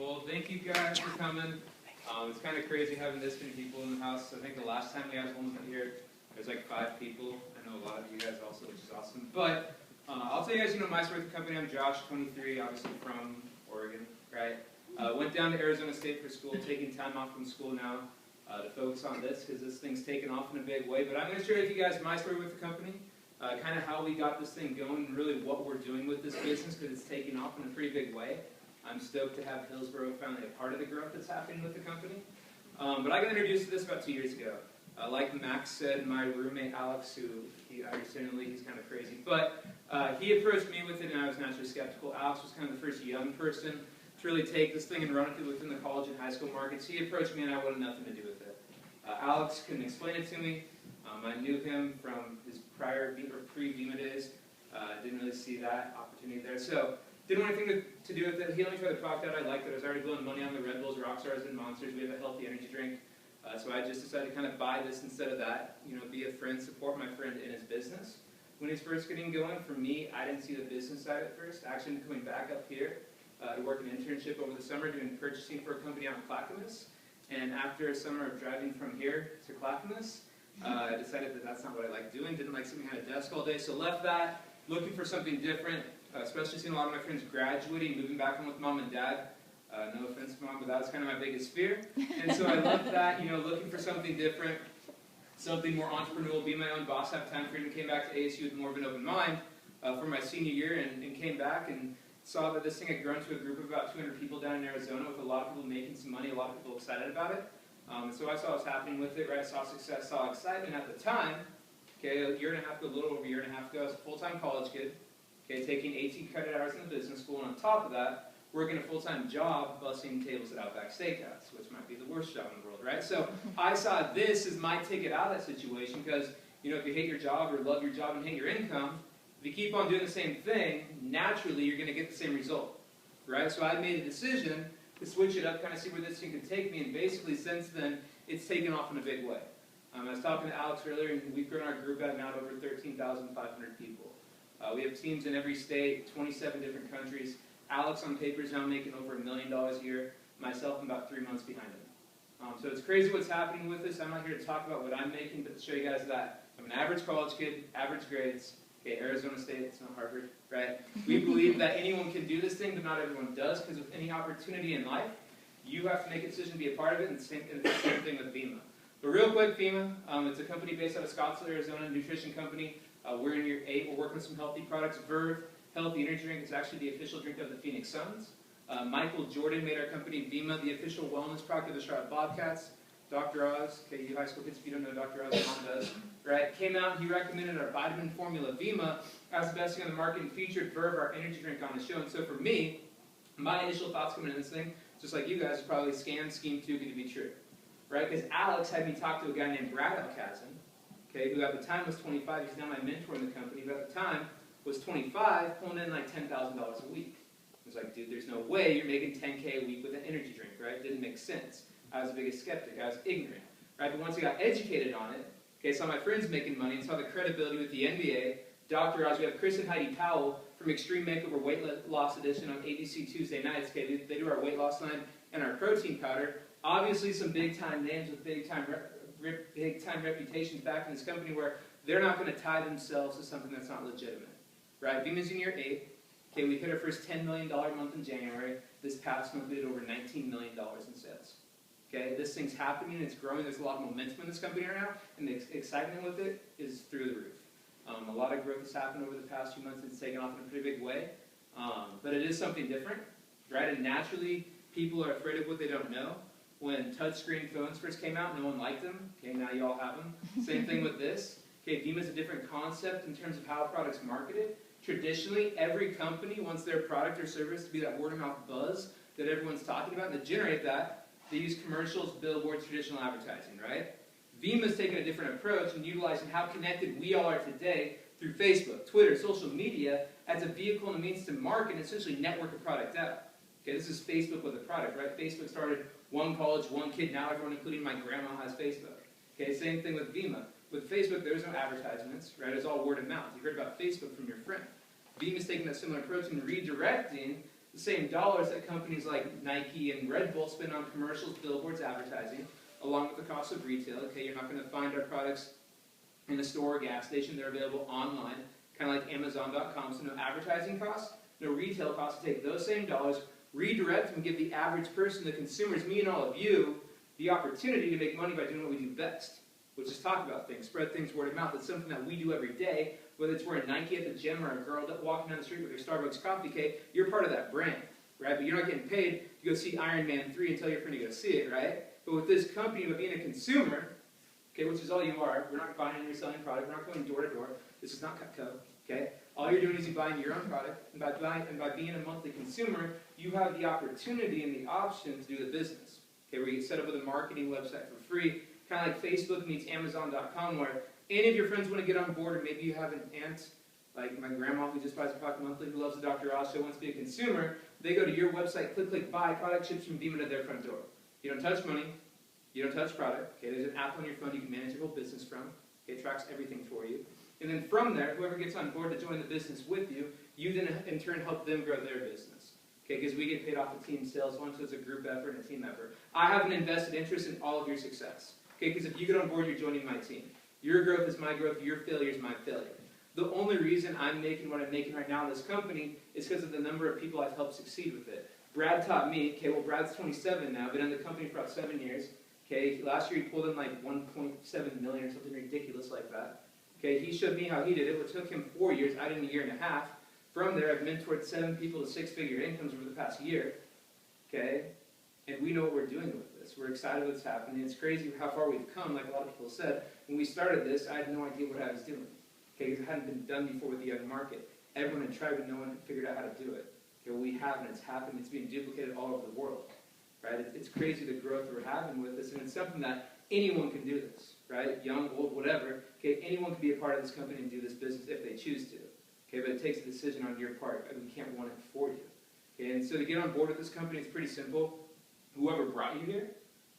Well, thank you guys for coming. It's kind of crazy having this many people in the house. I think the last time we had one here, there's like 5 people. I know a lot of you guys also, which is awesome. But I'll tell you guys, my story with the company. I'm Josh, 23, obviously from Oregon, right? Went down to Arizona State for school, taking time off from school now to focus on this because this thing's taken off in a big way. But I'm going to share with you guys my story with the company, kind of how we got this thing going, and really what we're doing with this business because it's taking off in a pretty big way. I'm stoked to have Hillsboro finally a part of the growth that's happening with the company. But I got introduced to this about 2 years ago. Like Max said, my roommate Alex, who understandably he's kind of crazy, but he approached me with it and I was naturally skeptical. Alex was kind of the first young person to really take this thing and run it within the college and high school markets. He approached me and I wanted nothing to do with it. Alex couldn't explain it to me. I knew him from his prior pre-Vemma days. Didn't really see that opportunity there. So didn't want anything to do with it. He only tried the product out. I liked it. I was already blowing money on the Red Bulls, Rockstars, and Monsters. We have a healthy energy drink. So I just decided to kind of buy this instead of that. Be a friend, support my friend in his business. When he's first getting going, for me, I didn't see the business side at first. Actually, coming back up here to work an internship over the summer doing purchasing for a company out in Clackamas. And after a summer of driving from here to Clackamas, I decided that that's not what I like doing. Didn't like sitting behind a desk all day, so left that, looking for something different. Especially seeing a lot of my friends graduating, moving back home with mom and dad. No offense, mom, but that was kind of my biggest fear. And so I left that, looking for something different, something more entrepreneurial, be my own boss, have time freedom. Came back to ASU with more of an open mind for my senior year and came back and saw that this thing had grown to a group of about 200 people down in Arizona with a lot of people making some money, a lot of people excited about it. So I saw what was happening with it, right? I saw success, saw excitement at the time. Okay, a year and a half ago, a little over a year and a half ago, I was a full-time college kid. Okay, taking 18 credit hours in the business school, and on top of that, working a full-time job bussing tables at Outback Steakhouse, which might be the worst job in the world, right? So I saw this as my ticket out of that situation because, if you hate your job or love your job and hate your income, if you keep on doing the same thing, naturally you're going to get the same result, right? So I made a decision to switch it up, kind of see where this thing could take me, and basically since then, it's taken off in a big way. I was talking to Alex earlier, and we've grown our group out now to over 13,500 people. We have teams in every state, 27 different countries. Alex on paper is now making over $1 million a year. Myself, I'm about 3 months behind him. So it's crazy what's happening with this. I'm not here to talk about what I'm making, but to show you guys that I'm an average college kid, average grades. Okay, Arizona State, it's not Harvard, right? We believe that anyone can do this thing, but not everyone does, because with any opportunity in life, you have to make a decision to be a part of it, and the same thing with Vemma. But real quick, Vemma, it's a company based out of Scottsdale, Arizona, a nutrition company. We're in year 8. We're working with some healthy products. Verve Healthy Energy Drink is actually the official drink of the Phoenix Suns. Michael Jordan made our company Vemma the official wellness product of the Charlotte Bobcats. Dr. Oz, okay, you high school kids, if you don't know Dr. Oz, mom does, right? Came out, he recommended our vitamin formula Vemma as the best thing on the market and featured Verve, our energy drink, on the show. And so for me, my initial thoughts coming into this thing, just like you guys, probably scam, scheme, too good to be true, right? Because Alex had me talk to a guy named Brad Alcazan, okay, who at the time was 25. He's now my mentor in the company, but at the time was 25, pulling in like $10,000 a week. I was like, dude, there's no way you're making $10K a week with an energy drink, right? Didn't make sense. I was the biggest skeptic. I was ignorant, right? But once I got educated on it, okay, saw my friends making money and saw the credibility with the NBA, Dr. Oz, we have Chris and Heidi Powell from Extreme Makeover Weight Loss Edition on ABC Tuesday nights. Okay, they do our weight loss line and our protein powder. Obviously, some big-time names with big-time reputations back in this company where they're not going to tie themselves to something that's not legitimate, right? Vemma's in year 8. Okay, we hit our first $10 million month in January. This past month, we did over $19 million in sales. Okay, this thing's happening, it's growing, there's a lot of momentum in this company right now, and the excitement with it is through the roof. A lot of growth has happened over the past few months, it's taken off in a pretty big way, but it is something different, right? And naturally, people are afraid of what they don't know. When touchscreen phones first came out, no one liked them. Okay, now you all have them. Same thing with this. Okay, Vemma's a different concept in terms of how a product's marketed. Traditionally, every company wants their product or service to be that word-of-mouth buzz that everyone's talking about, and to generate that, they use commercials, billboards, traditional advertising, right? Vemma's taken a different approach and utilizing how connected we all are today through Facebook, Twitter, social media as a vehicle and a means to market and essentially network a product out. Okay, this is Facebook with a product, right? Facebook started one college, one kid, now everyone, including my grandma, has Facebook. Okay, same thing with Vemma. With Facebook, there's no advertisements, right? It's all word of mouth. You heard about Facebook from your friend. Vemma's taking that similar approach and redirecting the same dollars that companies like Nike and Red Bull spend on commercials, billboards, advertising, along with the cost of retail. Okay, you're not going to find our products in a store or gas station. They're available online, kind of like Amazon.com. So no advertising costs, no retail costs. To take those same dollars, redirect them, give the average person, the consumers, me and all of you, the opportunity to make money by doing what we do best, which is talk about things, spread things word of mouth. It's something that we do every day, whether it's wearing Nike at the gym or a girl walking down the street with her Starbucks coffee cake. You're part of that brand, right? But you're not getting paid to go see Iron Man 3 and tell your friend to go see it, right? But with this company, by being a consumer, okay, which is all you are, we're not buying and reselling product, we're not going door to door. This is not Cutco, okay? All you're doing is you're buying your own product, and by being a monthly consumer, you have the opportunity and the option to do the business, okay? Where you get set up with a marketing website for free, kind of like Facebook meets Amazon.com, where any of your friends want to get on board, or maybe you have an aunt, like my grandma who just buys a product monthly, who loves the Dr. Oz show, wants to be a consumer, they go to your website, click, buy, product ships from Vemma to their front door. You don't touch money, you don't touch product, okay? There's an app on your phone you can manage your whole business from, okay? It tracks everything for you. And then from there, whoever gets on board to join the business with you, you then in turn help them grow their business, okay? Because we get paid off the team sales one, so it's a group effort and a team effort. I have an invested interest in all of your success, okay? Because if you get on board, you're joining my team. Your growth is my growth, your failure is my failure. The only reason I'm making what I'm making right now in this company is because of the number of people I've helped succeed with it. Brad taught me, okay, well, Brad's 27 now, been in the company for about 7 years. Okay, last year he pulled in like 1.7 million or something ridiculous like that. Okay, he showed me how he did it. It took him 4 years. I did in a year and a half. From there, I've mentored 7 people to 6-figure incomes over the past year. Okay, and we know what we're doing with this. We're excited what's happening. It's crazy how far we've come, like a lot of people said. When we started this, I had no idea what I was doing. Okay, because it hadn't been done before with the young market. Everyone had tried, but no one had figured out how to do it. Okay, well, we have, and it's happened. It's being duplicated all over the world. Right? It's crazy the growth we're having with this, and it's something that anyone can do this, right? Young, old, whatever. Okay, anyone can be a part of this company and do this business if they choose to. Okay, but it takes a decision on your part, and we can't run it for you. Okay, and so to get on board with this company, it's pretty simple. Whoever brought you here,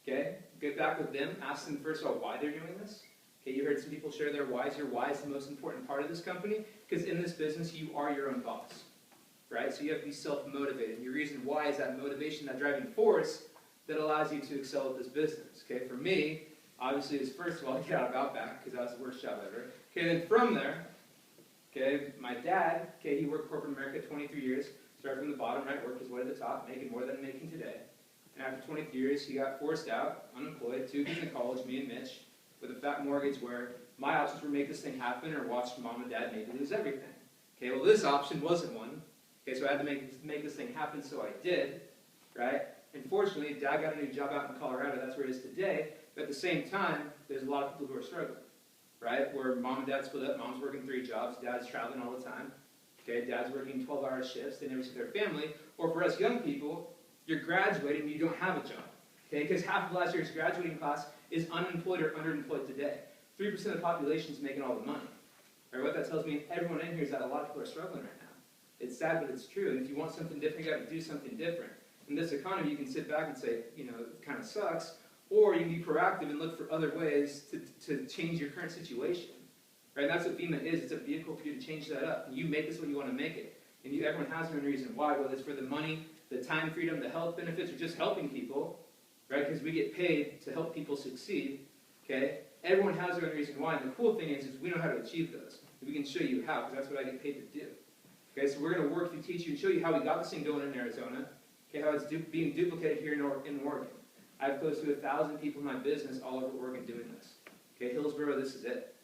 okay, get back with them, ask them first of all why they're doing this. Okay, you heard some people share their whys. Your why is the most important part of this company, because in this business, you are your own boss. Right? So you have to be self-motivated. And your reason why is that motivation, that driving force that allows you to excel at this business. Okay? For me, obviously, is first of all, get out of Outback, because that was the worst job ever. Okay, then from there, okay, my dad, okay, he worked corporate America 23 years, started from the bottom, right, worked his way to the top, making more than I'm making today. And after 23 years, he got forced out, unemployed, 2 kids in college, me and Mitch, with a fat mortgage where my options were make this thing happen or watch mom and dad maybe lose everything. Okay, well, this option wasn't one. Okay, so I had to make this thing happen, so I did, right? And fortunately, Dad got a new job out in Colorado. That's where he is today. But at the same time, there's a lot of people who are struggling, right? Where mom and dad split up. Mom's working 3 jobs. Dad's traveling all the time. Okay, Dad's working 12-hour shifts. They never see their family. Or for us young people, you're graduating and you don't have a job. Okay, because half of last year's graduating class is unemployed or underemployed today. 3% of the population is making all the money. Right? What that tells me, everyone in here, is that a lot of people are struggling right now. It's sad, but it's true. And if you want something different, you got to do something different. In this economy, you can sit back and say, you know, it kind of sucks, or you can be proactive and look for other ways to change your current situation. Right? And that's what Vemma is. It's a vehicle for you to change that up. And you make this what you want to make it. And everyone has their own reason why, whether it's for the money, the time freedom, the health benefits, or just helping people, right? Because we get paid to help people succeed. Okay? Everyone has their own reason why. And the cool thing is we know how to achieve those. And we can show you how, because that's what I get paid to do. Okay, so we're going to work to teach you and show you how we got this thing going in Arizona, okay, how it's being duplicated here in Oregon. I have close to 1,000 people in my business all over Oregon doing this. Okay, Hillsboro, this is it,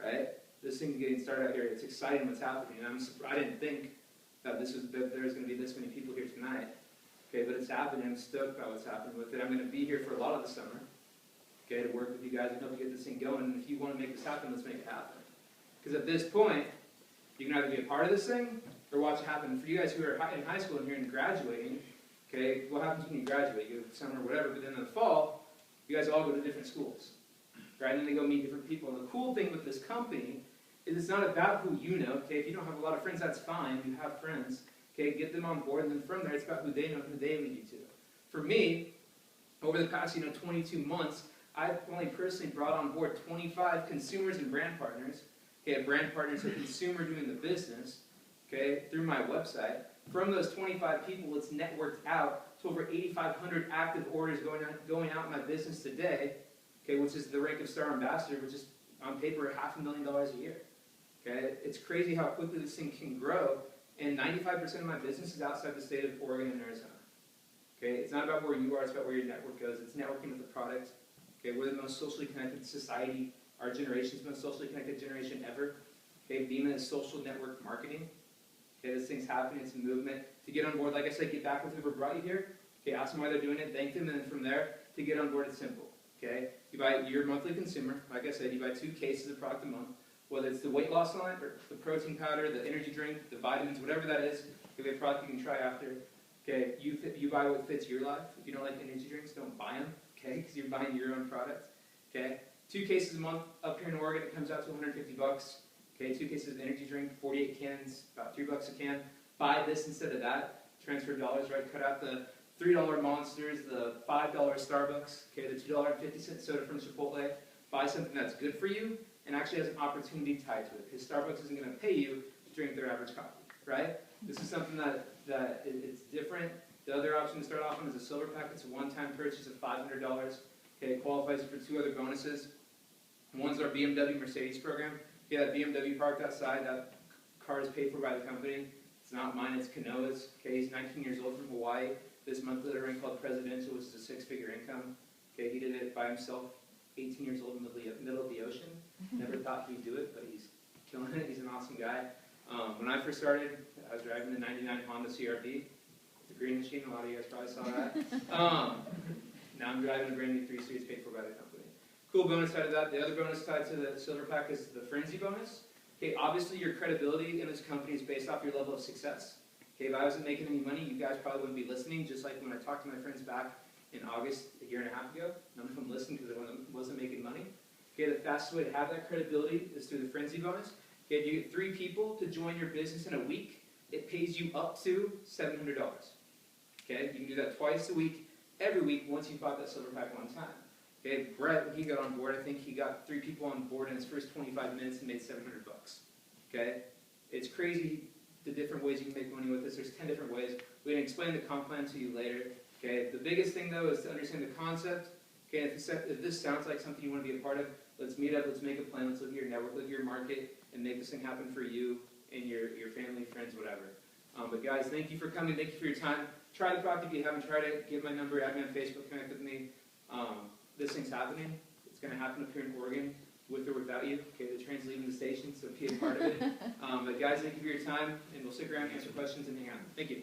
right? This thing's getting started out here. It's exciting what's happening. I didn't think that there's going to be this many people here tonight. Okay, but it's happening. I'm stoked about what's happening with it. I'm going to be here for a lot of the summer, okay, to work with you guys and help you get this thing going. And if you want to make this happen, let's make it happen. Because at this point, you can either be a part of this thing or watch it happen. For you guys who are in high school and here and graduating, okay, what happens when you graduate? You go to summer or whatever, but then in the fall, you guys all go to different schools, right? And then they go meet different people. And the cool thing with this company is it's not about who you know, okay? If you don't have a lot of friends, that's fine. You have friends, okay? Get them on board, and then from there, it's about who they know, who they lead you to. For me, over the past, 22 months, I've only personally brought on board 25 consumers and brand partners. Okay, a brand partner is a consumer doing the business, okay, through my website. from those 25 people, it's networked out to over 8,500 active orders going out in my business today, okay, which is the rank of Star Ambassador, which is on paper $500,000 a year. Okay, it's crazy how quickly this thing can grow, and 95% of my business is outside the state of Oregon and Arizona. Okay, it's not about where you are, it's about where your network goes. It's networking with the product. Okay, we're the most socially connected society. Our generation's the most socially connected generation ever. Okay, Vemma is social network marketing. Okay, this thing's happening, it's a movement. To get on board, like I said, get back with whoever brought you here. Okay, ask them why they're doing it, thank them, and then from there, to get on board, it's simple. Okay, you're a monthly consumer. Like I said, you buy 2 cases of product a month. Whether it's the weight loss line, or the protein powder, the energy drink, the vitamins, whatever that is, give you a product you can try after. Okay, you buy what fits your life. If you don't like energy drinks, don't buy them. Okay, because you're buying your own product. Okay, 2 cases a month up here in Oregon, it comes out to $150. Okay, 2 cases of energy drink, 48 cans, about $3 a can. Buy this instead of that. Transfer dollars, right? Cut out the $3 Monsters, the $5 Starbucks, okay, the $2.50 soda from Chipotle. Buy something that's good for you and actually has an opportunity tied to it, because Starbucks isn't going to pay you to drink their average coffee, right? This is something that it's different. The other option to start off on is a silver pack. It's a one-time purchase of $500. Okay, it qualifies you for 2 other bonuses. One's our BMW Mercedes program. Okay, that BMW parked outside, that car is paid for by the company. It's not mine, it's Kanoa's. Okay, he's 19 years old from Hawaii. This monthly ring called Presidential, which is a 6-figure income. Okay, he did it by himself, 18 years old in the middle of the ocean. Never thought he'd do it, but he's killing it. He's an awesome guy. When I first started, I was driving the '99 Honda CRV, the green machine. A lot of you guys probably saw that. Now I'm driving a brand new 3 Series paid for by the company. Cool bonus side of that. The other bonus tied to the silver pack is the frenzy bonus. Okay, obviously your credibility in this company is based off your level of success. Okay, if I wasn't making any money, you guys probably wouldn't be listening. Just like when I talked to my friends back in August, a year and a half ago, none of them listened because I wasn't making money. Okay, the fastest way to have that credibility is through the frenzy bonus. Okay, if you get 3 people to join your business in a week, it pays you up to $700. Okay, you can do that twice a week, every week, once you bought that silver pack one time. Okay, Brett, when he got on board, I think he got 3 people on board in his first 25 minutes and made $700. Okay, it's crazy the different ways you can make money with this. There's 10 different ways. We're going to explain the comp plan to you later. Okay, the biggest thing though is to understand the concept. Okay, if this sounds like something you want to be a part of, let's meet up, let's make a plan, let's look at your network, look at your market, and make this thing happen for you and your family, friends, whatever. But guys, thank you for coming, thank you for your time. Try the product if you haven't tried it. Give my number, add me on Facebook, connect with me. This thing's happening. It's going to happen up here in Oregon, with or without you. Okay, the train's leaving the station, so be a part of it. But guys, thank you for your time, and we'll stick around and answer questions and hang out. Thank you.